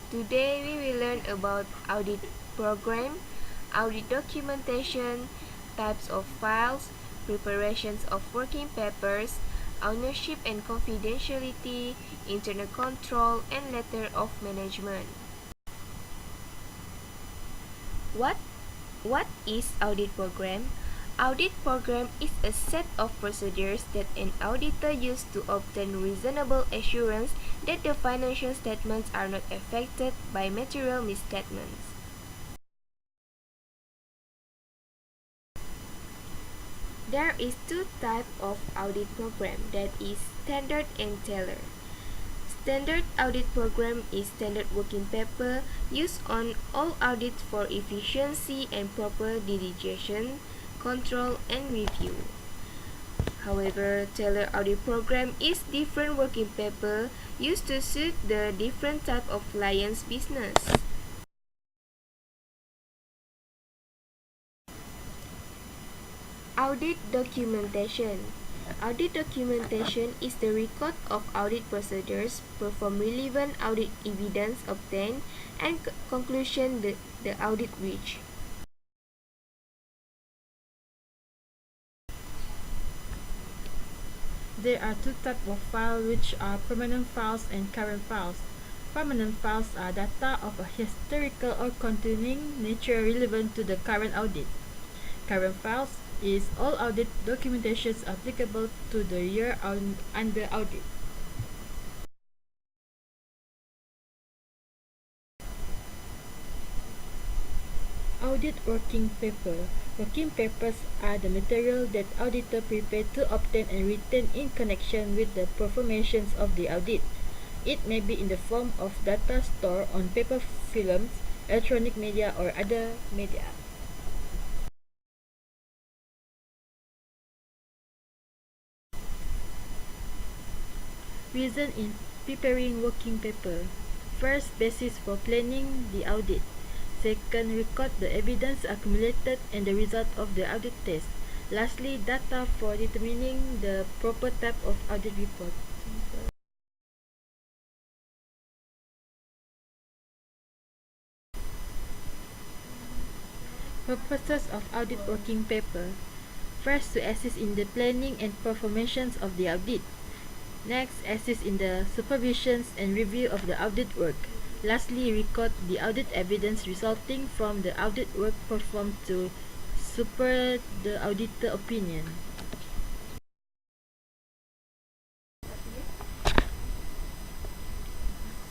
Today we will learn about audit program, audit documentation, types of files, preparations of working papers, ownership and confidentiality, internal control, and letter of management. What is audit program? Audit program is a set of procedures that an auditor uses to obtain reasonable assurance that the financial statements are not affected by material misstatements. There is two types of audit program, that is standard and tailored. Standard audit program is standard working paper used on all audits for efficiency and proper diligence, control, and review. However, tailored audit program is different working paper used to suit the different type of client's business. Audit documentation. Audit documentation is the record of audit procedures, perform relevant audit evidence obtained, and conclusion the audit reached. There are two types of files, which are permanent files and current files. Permanent files are data of a historical or continuing nature relevant to the current audit. Current files is all audit documentations applicable to the year under audit. Audit working paper. Working papers are the material that auditor prepare to obtain and retain in connection with the performance of the audit. It may be in the form of data stored on paper films, electronic media, or other media. Reason in preparing working paper. First, basis for planning the audit. Second, record the evidence accumulated and the result of the audit test. Lastly, data for determining the proper type of audit report. Purposes of audit working paper. First, to assist in the planning and performance of the audit. Next, assist in the supervision and review of the audit work. Lastly, record the audit evidence resulting from the audit work performed to support the auditor opinion.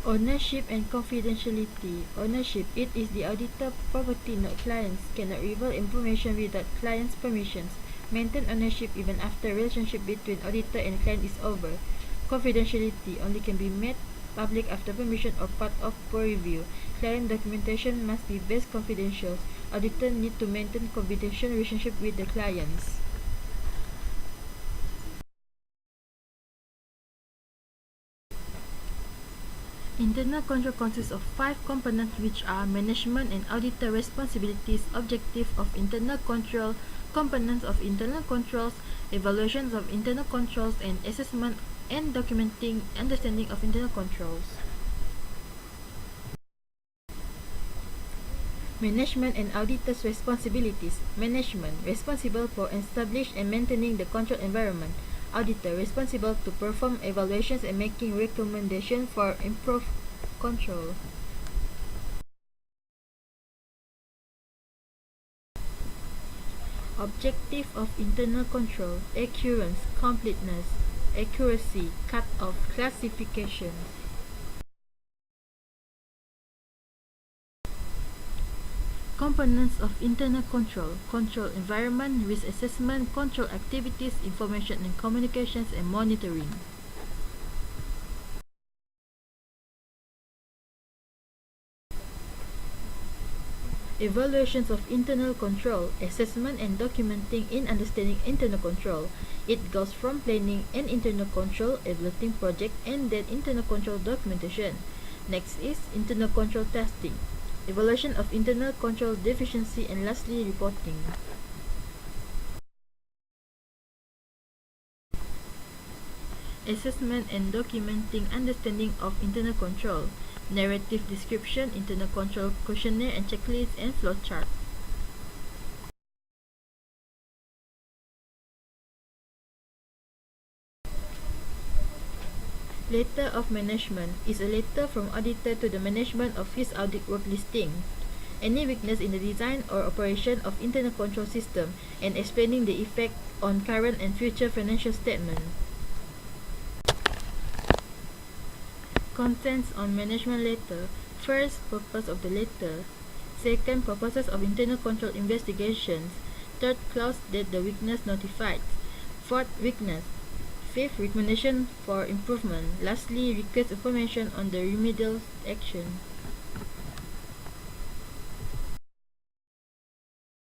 Ownership and confidentiality. Ownership. It is the auditor property, not clients. Cannot reveal information without client's permissions. Maintain ownership even after relationship between auditor and client is over. Confidentiality only can be made public after permission or part of peer review. Client documentation must be best confidential. Auditor need to maintain confidential relationship with the clients. Internal control consists of 5 components, which are management and auditor responsibilities, objective of internal control, components of internal controls, evaluations of internal controls, and assessment and documenting understanding of internal controls. Management and auditors' responsibilities. Management, responsible for establishing and maintaining the control environment. Auditor, responsible to perform evaluations and making recommendations for improved control. Objective of internal control: accuracy, completeness, accuracy, cut-off, classification. Components of internal control: control environment, risk assessment, control activities, information and communications, and monitoring. Evaluations of internal control: assessment and documenting in understanding internal control. It goes from planning and internal control, evaluating project, and then internal control documentation. Next is internal control testing, evaluation of internal control deficiency, and lastly, reporting. assessment and documenting understanding of internal control, narrative description, internal control questionnaire and checklist, and flowchart. Letter of management is a letter from auditor to the management of his audit work listing any weakness in the design or operation of internal control system and explaining the effect on current and future financial statement. Contents on management letter. First, purpose of the letter. Second, purposes of internal control investigations. Third, clause that the weakness notified. Fourth, weakness. Fifth, recommendation for improvement. Lastly, request information on the remedial action.